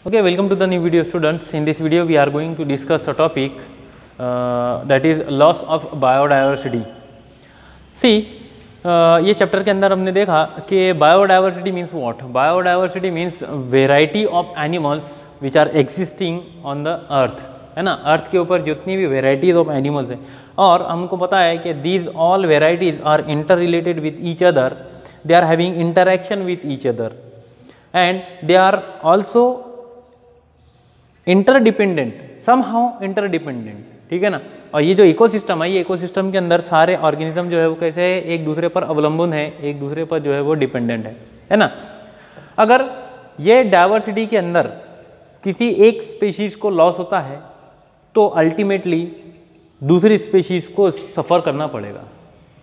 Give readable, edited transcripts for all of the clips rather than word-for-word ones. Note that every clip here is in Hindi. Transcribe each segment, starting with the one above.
Okay, welcome to the new video students. In this video we are going to discuss a topic that is loss of biodiversity. See, ये चैप्टर के अंदर हमने देखा कि biodiversity means what. Biodiversity means variety of animals which are existing on the earth, है ना. अर्थ के ऊपर जितनी भी वेराइटीज ऑफ एनिमल्स हैं, और हमको पता है कि these all varieties are inter related with each other, they are having interaction with each other and they are also interdependent, somehow interdependent, ठीक है ना. और ये जो इकोसिस्टम है, ये इकोसिस्टम के अंदर सारे ऑर्गेनिज्म जो है वो कैसे एक दूसरे पर अवलंबन है, एक दूसरे पर जो है वो डिपेंडेंट है ना. अगर ये डाइवर्सिटी के अंदर किसी एक स्पीशीज को लॉस होता है तो अल्टीमेटली दूसरी स्पीशीज को सफ़र करना पड़ेगा,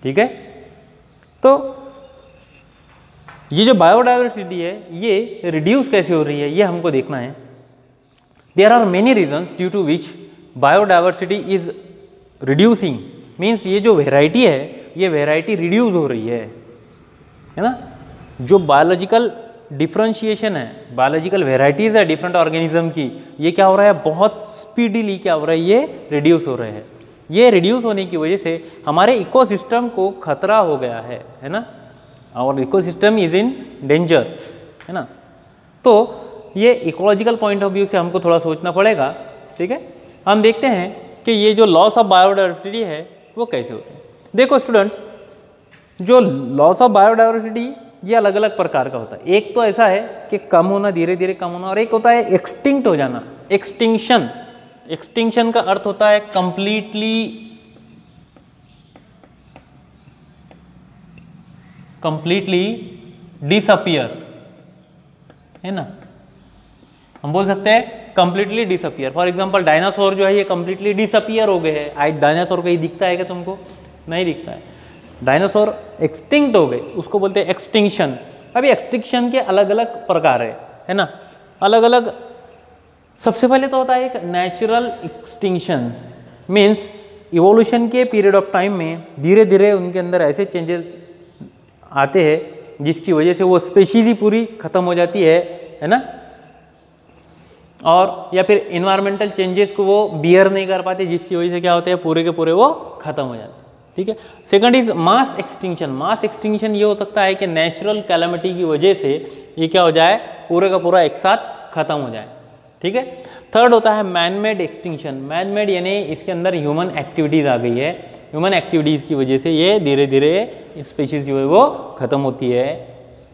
ठीक है. तो ये जो बायोडाइवर्सिटी है ये रिड्यूस कैसे हो रही है, ये हमको देखना है. There are many reasons due to which biodiversity is reducing. Means ये जो वेराइटी है ये वेराइटी रिड्यूस हो रही है ना. जो बायोलॉजिकल डिफ्रेंशिएशन है, बायोलॉजिकल वेराइटीज़ है डिफरेंट ऑर्गेनिज्म की, ये क्या हो रहा है, बहुत स्पीडीली क्या हो रहा है, ये रिड्यूस हो रहे हैं. ये रिड्यूस होने की वजह से हमारे इकोसिस्टम को खतरा हो गया है ना. और इकोसिस्टम इज इन डेंजर, है ना. तो ये इकोलॉजिकल पॉइंट ऑफ व्यू से हमको थोड़ा सोचना पड़ेगा, ठीक है. हम देखते हैं कि ये जो लॉस ऑफ बायोडाइवर्सिटी है वो कैसे होते हैं. देखो स्टूडेंट्स, जो लॉस ऑफ बायोडाइवर्सिटी ये अलग अलग प्रकार का होता है. एक तो ऐसा है कि कम होना, धीरे धीरे कम होना, और एक होता है एक्सटिंक्ट हो जाना, एक्सटिंक्शन. एक्सटिंक्शन का अर्थ होता है कंप्लीटली डिसअपियर, है ना. हम बोल सकते हैं completely disappear. For example dinosaur जो है ये कंप्लीटली डिसअपियर हो गए हैं. आज डायनासोर कहीं दिखता है क्या तुमको? नहीं दिखता है. डायनासोर एक्सटिंक्ट हो गए, उसको बोलते हैं एक्सटिंक्शन. अभी एक्सटिंक्शन के अलग अलग प्रकार है ना, अलग अलग. सबसे पहले तो होता है एक नेचुरल एक्सटिंक्शन. मीन्स इवोल्यूशन के पीरियड ऑफ टाइम में धीरे धीरे उनके अंदर ऐसे चेंजेस आते हैं जिसकी वजह से वो स्पेशीज ही पूरी खत्म हो जाती है ना. और या फिर इन्वायरमेंटल चेंजेस को वो बियर नहीं कर पाते, जिसकी वजह से क्या होते हैं, पूरे के पूरे वो खत्म हो जाते हैं, ठीक है. Second is mass extinction. Mass extinction ये हो सकता है कि नेचुरल कैलामिटी की वजह से ये क्या हो जाए, पूरे का पूरा एक साथ खत्म हो जाए, ठीक है. थर्ड होता है man made extinction. Man made यानी इसके अंदर ह्यूमन एक्टिविटीज़ आ गई है. ह्यूमन एक्टिविटीज़ की वजह से ये धीरे धीरे स्पीशीज जो है वो खत्म होती है,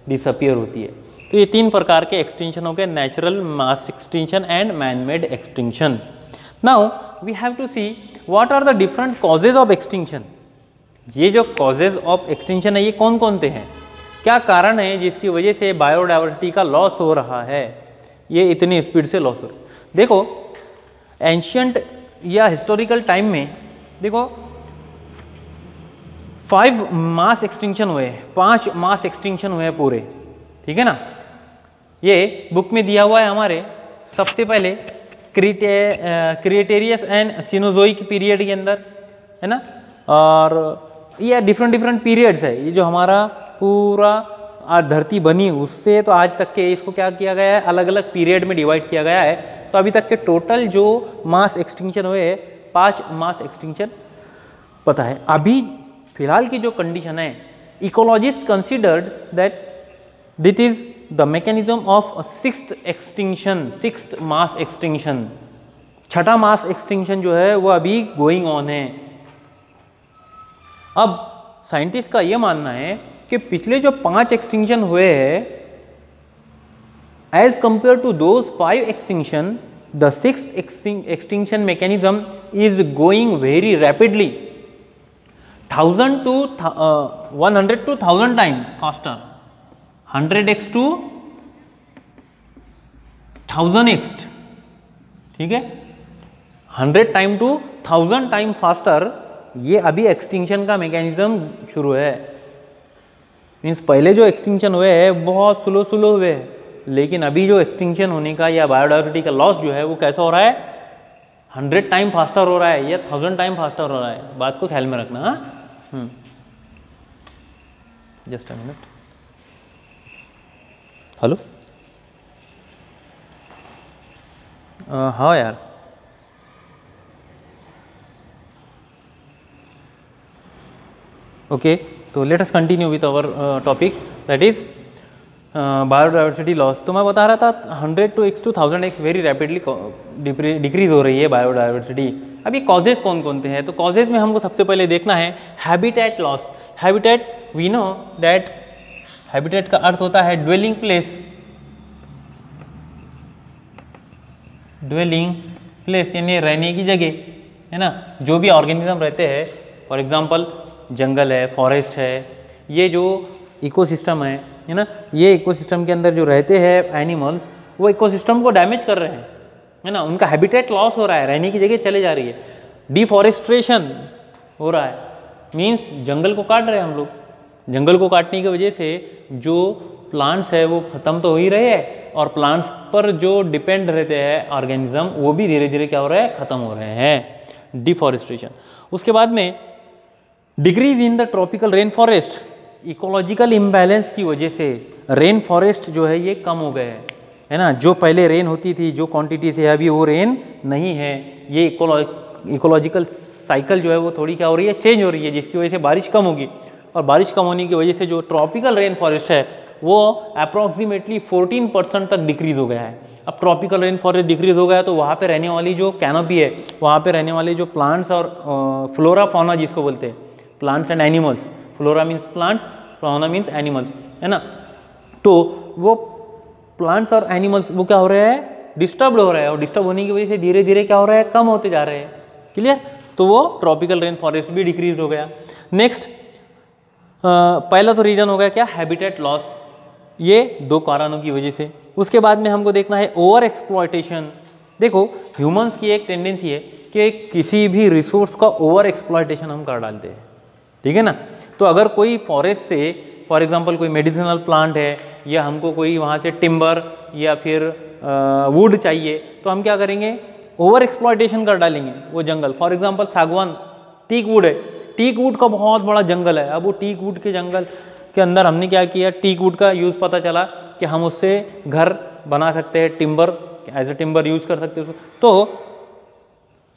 डिसअपियर होती है. तो ये तीन प्रकार के एक्सटिंक्शन हो गए, natural, mass extinction and man made extinction. Now we have to see what are the different causes of extinction. ये जो कॉजेज ऑफ एक्सटिंक्शन है ये कौन कौन से हैं, क्या कारण है जिसकी वजह से बायोडाइवर्सिटी का लॉस हो रहा है, ये इतनी स्पीड से लॉस हो रहा है. देखो एंशियंट या हिस्टोरिकल टाइम में देखो 5 मास एक्सटिंक्शन हुए, 5 मास एक्सटिंक्शन हुए पूरे, ठीक है ना. ये बुक में दिया हुआ है हमारे. सबसे पहले क्रिएटेरियस एंड सिनोजोइक पीरियड के अंदर, है ना. और ये डिफरेंट पीरियड्स है. ये जो हमारा पूरा धरती बनी उससे तो आज तक के इसको क्या किया गया है, अलग अलग पीरियड में डिवाइड किया गया है. तो अभी तक के टोटल जो मास एक्सटिंक्शन हुए 5 मास एक्सटिंक्शन पता है. अभी फिलहाल की जो कंडीशन है, ecologist considered that it is the mechanism of sixth extinction, sixth mass extinction. छठा मास एक्सटिंक्शन जो है वो अभी गोइंग ऑन है. अब साइंटिस्ट का ये मानना है कि पिछले जो 5 एक्सटिंक्शन हुए हैं, as compare to those 5 extinction, the sixth extinction mechanism is going very rapidly, 100 to 1000 time faster, 100x to 1000x, ठीक है. 100 टाइम टू 1000 टाइम फास्टर, ये अभी एक्सटिंक्शन का मैकेनिज्म शुरू है. मीन्स पहले जो एक्सटिंक्शन हुए हैं बहुत स्लो हुए हैं, लेकिन अभी जो एक्सटिंक्शन होने का या बायोडाइवर्सिटी का लॉस जो है वो कैसा हो रहा है, 100 टाइम फास्टर हो रहा है या 1000 टाइम फास्टर हो रहा है. बात को ख्याल में रखना. Just a minute. हेलो, हाँ यार, ओके, तो let us continue with our topic that is biodiversity loss. तो मैं बता रहा था 100 to x to 1000x very rapidly decrease हो रही है बायोडाइवर्सिटी। अब ये कॉजेज कौन कौन से हैं? तो कॉजेज में हमको सबसे पहले देखना है habitat loss. Habitat, we know that habitat का अर्थ होता है ड्वेलिंग प्लेस, ड्वेलिंग प्लेस यानी रहने की जगह, है ना। जो भी ऑर्गेनिज्म रहते हैं, फॉर एग्जांपल जंगल है, फॉरेस्ट है, ये जो इकोसिस्टम है ना, ये इकोसिस्टम के अंदर जो रहते हैं एनिमल्स, वो इकोसिस्टम को डैमेज कर रहे हैं, है ना। उनका हैबिटेट लॉस हो रहा है, रहने की जगह चले जा रही है। डिफॉरेस्ट्रेशन हो रहा है, मीन्स जंगल को काट रहे हैं हम लोग। जंगल को काटने की वजह से जो प्लांट्स है वो ख़त्म तो हो ही रहे हैं, और प्लांट्स पर जो डिपेंड रहते हैं ऑर्गेनिज्म, वो भी धीरे धीरे क्या हो रहा है, ख़त्म हो रहे हैं। डिफॉरेस्ट्रेशन। उसके बाद में decrease in the tropical rain forest, ecological imbalance की वजह से रेन फॉरेस्ट जो है ये कम हो गए हैं, है ना। जो पहले रेन होती थी जो क्वांटिटी से, अभी वो रेन नहीं है। ये इकोलॉजिकल साइकिल जो है वो थोड़ी क्या हो रही है, चेंज हो रही है, जिसकी वजह से बारिश कम होगी, और बारिश कम होने की वजह से जो ट्रॉपिकल रेन फॉरेस्ट है वो अप्रॉक्सीमेटली 14% तक डिक्रीज हो गया है। अब ट्रॉपिकल रेन फॉरेस्ट डिक्रीज हो गया तो वहाँ पे रहने वाली जो कैनोपी है, वहाँ पे रहने वाले जो प्लांट्स और फ्लोरा फौना जिसको बोलते हैं, plants and animals, flora means plants, fauna means animals, है ना। तो वो प्लांट्स और एनिमल्स वो क्या हो रहे हैं, डिस्टर्ब हो रहे हैं, और डिस्टर्ब होने की वजह से धीरे धीरे क्या हो रहा है, कम होते जा रहे हैं। क्लियर? तो वो ट्रॉपिकल रेन फॉरेस्ट भी डिक्रीज हो गया। नेक्स्ट, पहला तो रीजन हो गया क्या, हैबिटेट लॉस, ये दो कारणों की वजह से। उसके बाद में हमको देखना है ओवर एक्सप्लॉयटेशन। देखो ह्यूमंस की एक टेंडेंसी है कि किसी भी रिसोर्स का ओवर एक्सप्लॉयटेशन हम कर डालते हैं, ठीक है ना। तो अगर कोई फॉरेस्ट से फॉर एग्जांपल कोई मेडिसिनल प्लांट है, या हमको कोई वहाँ से टिम्बर या फिर वुड चाहिए, तो हम क्या करेंगे, ओवर एक्सप्लॉयटेशन कर डालेंगे वो जंगल। फॉर एग्जांपल सागवान, टीक वुड है, टीक वुड का बहुत बड़ा जंगल है। अब वो टीक वुड के जंगल के अंदर हमने क्या किया, टीक वुड का यूज़ पता चला कि हम उससे घर बना सकते हैं, timber as a timber use कर सकते हैं। तो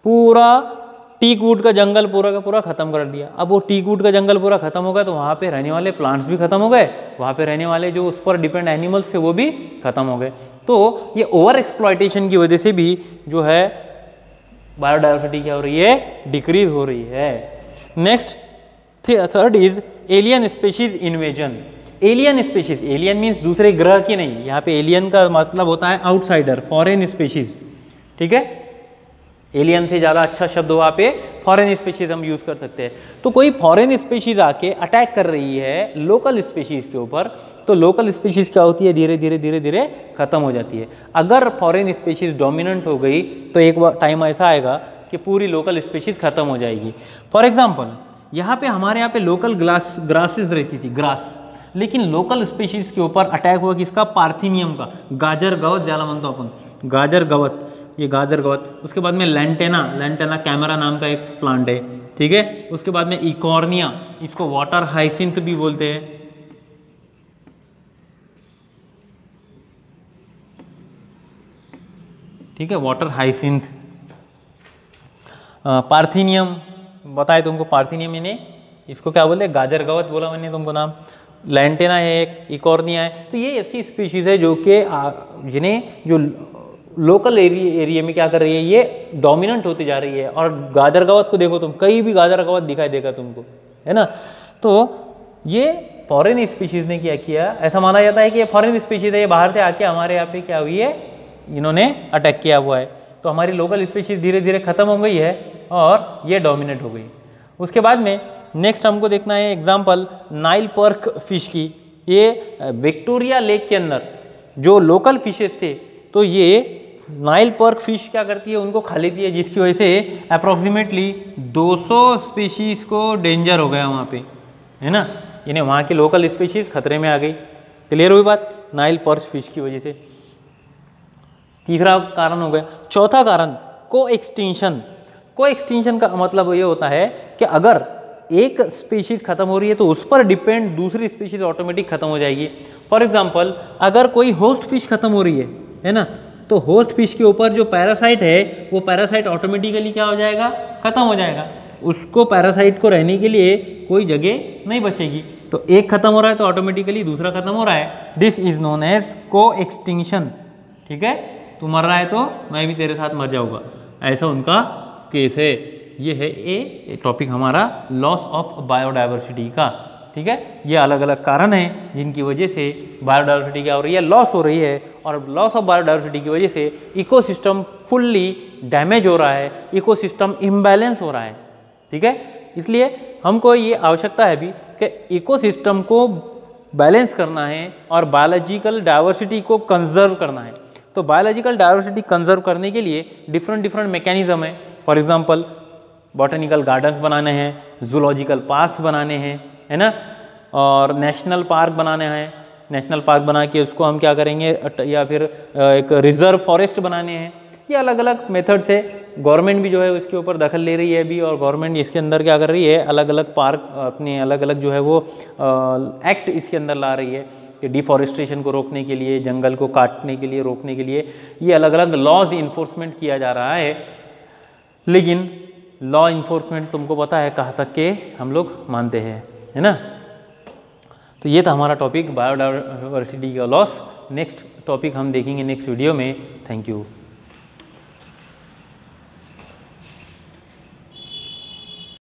पूरा टीक वुड का जंगल पूरा का पूरा ख़त्म कर दिया। अब वो टीक वुड का जंगल पूरा ख़त्म हो गया तो वहाँ पे रहने वाले प्लांट्स भी ख़त्म हो गए, वहाँ पे रहने वाले जो उस पर डिपेंड एनिमल्स थे वो भी ख़त्म हो गए। तो ये ओवर एक्सप्लॉयटेशन की वजह से भी जो है बायोडाइवर्सिटी क्या हो रही है, डिक्रीज हो रही है। Next, third is alien species invasion. Alien species, alien means दूसरे ग्रह की नहीं, यहाँ पे एलियन का मतलब होता है आउटसाइडर, फॉरेन स्पीशीज, ठीक है। एलियन से ज़्यादा अच्छा शब्द वहाँ पे फॉरेन स्पीशीज हम यूज़ कर सकते हैं। तो कोई फॉरेन स्पीशीज आके अटैक कर रही है लोकल स्पीशीज के ऊपर, तो लोकल स्पीशीज क्या होती है, धीरे धीरे धीरे धीरे खत्म हो जाती है। अगर फॉरेन स्पीशीज डोमिनेंट हो गई तो एक टाइम ऐसा आएगा कि पूरी लोकल स्पीशीज खत्म हो जाएगी। फॉर एग्जाम्पल यहाँ पे हमारे यहाँ पे लोकल ग्रासेस रहती थी, ग्रास, लेकिन लोकल स्पीशीज के ऊपर अटैक हुआ किसका, पार्थिनियम का, गाजर गवत ज्यादा मानते अपन, गाजर गवत, ये गाजर गवत। उसके बाद में लैंटेना, लैंटेना कैमरा नाम का एक प्लांट है, ठीक है। उसके बाद में इकॉर्निया, इसको वाटर हाइसिंथ भी बोलते हैं, ठीक है, वाटर हाइसिंथ। पार्थिनियम बताए तुमको, पार्थिनियम यानी इसको क्या बोलते हैं, गाजर गवत बोला मैंने तुमको नाम। लैंटेना है एक, इकॉर्निया है। तो ये ऐसी स्पीशीज है जो कि जिन्हें जो लोकल एरिया में क्या कर रही है, ये डोमिनेंट होती जा रही है। और गाजर गवत को देखो तुम, कहीं भी गाजर गवत दिखाई देगा तुमको, है ना। तो ये फॉरेन स्पीशीज ने क्या किया, ऐसा माना जाता है कि ये फॉरेन स्पीशीज है, ये बाहर से आके हमारे यहाँ पे क्या हुई है, इन्होंने अटैक किया हुआ है। तो हमारी लोकल स्पीशीज धीरे धीरे खत्म हो गई है और ये डोमिनेट हो गई। उसके बाद में नेक्स्ट हमको देखना है एग्जाम्पल नाइल पर्क फिश की। ये विक्टोरिया लेक के अंदर जो लोकल फिशेस थे, तो ये नाइल पर्क फिश क्या करती है, उनको खा लेती है, जिसकी वजह से अप्रॉक्सीमेटली 200 स्पीशीज को डेंजर हो गया वहाँ पे, है ना। यानी वहाँ की लोकल स्पीशीज खतरे में आ गई। क्लियर हुई बात, नाइल पर्क फिश की वजह से। तीसरा कारण हो गया। चौथा कारण को एक्सटिंक्शन। को एक्सटिंक्शन का मतलब ये होता है कि अगर एक स्पीशीज खत्म हो रही है तो उस पर डिपेंड दूसरी स्पीशीज ऑटोमेटिक खत्म हो जाएगी। फॉर एग्जांपल अगर कोई होस्ट फिश खत्म हो रही है ना, तो होस्ट फिश के ऊपर जो पैरासाइट है वो पैरासाइट ऑटोमेटिकली क्या हो जाएगा, खत्म हो जाएगा। उसको पैरासाइट को रहने के लिए कोई जगह नहीं बचेगी। तो एक खत्म हो रहा है तो ऑटोमेटिकली दूसरा खत्म हो रहा है। दिस इज नोन एज को एक्सटिंक्शन। ठीक है, तू मर रहा है तो मैं भी तेरे साथ मर जाऊंगा, ऐसा उनका केस है। ये है ए टॉपिक हमारा लॉस ऑफ बायोडाइवर्सिटी का। ठीक है, ये अलग अलग कारण हैं जिनकी वजह से बायोडाइवर्सिटी क्या हो रही है, लॉस हो रही है। और लॉस ऑफ बायोडाइवर्सिटी की वजह से इकोसिस्टम फुल्ली डैमेज हो रहा है, इकोसिस्टम इम्बैलेंस हो रहा है। ठीक है, इसलिए हमको ये आवश्यकता है भी कि इकोसिस्टम को बैलेंस करना है और बायोलॉजिकल डाइवर्सिटी को कंजर्व करना है। तो बायोलॉजिकल डाइवर्सिटी कंजर्व करने के लिए डिफरेंट मैकेनिज्म है। फॉर एग्जांपल बॉटनिकल गार्डन्स बनाने हैं, जूलॉजिकल पार्क्स बनाने हैं, है ना, और नेशनल पार्क बनाने हैं। नेशनल पार्क बना के उसको हम क्या करेंगे, या फिर एक रिजर्व फॉरेस्ट बनाने हैं। ये अलग अलग मेथड्स है। गवर्नमेंट भी जो है उसके ऊपर दखल ले रही है अभी, और गवर्नमेंट इसके अंदर क्या कर रही है, अलग अलग पार्क अपने अलग अलग जो है वो एक्ट इसके अंदर ला रही है कि डिफॉरेस्टेशन को रोकने के लिए, जंगल को काटने के लिए, रोकने के लिए ये अलग अलग लॉज इन्फोर्समेंट किया जा रहा है। लेकिन लॉ इन्फोर्समेंट तुमको पता है कहाँ तक के हम लोग मानते हैं, है ना। तो ये था हमारा टॉपिक बायोडाइवर्सिटी का लॉस। नेक्स्ट टॉपिक हम देखेंगे नेक्स्ट वीडियो में। Thank you.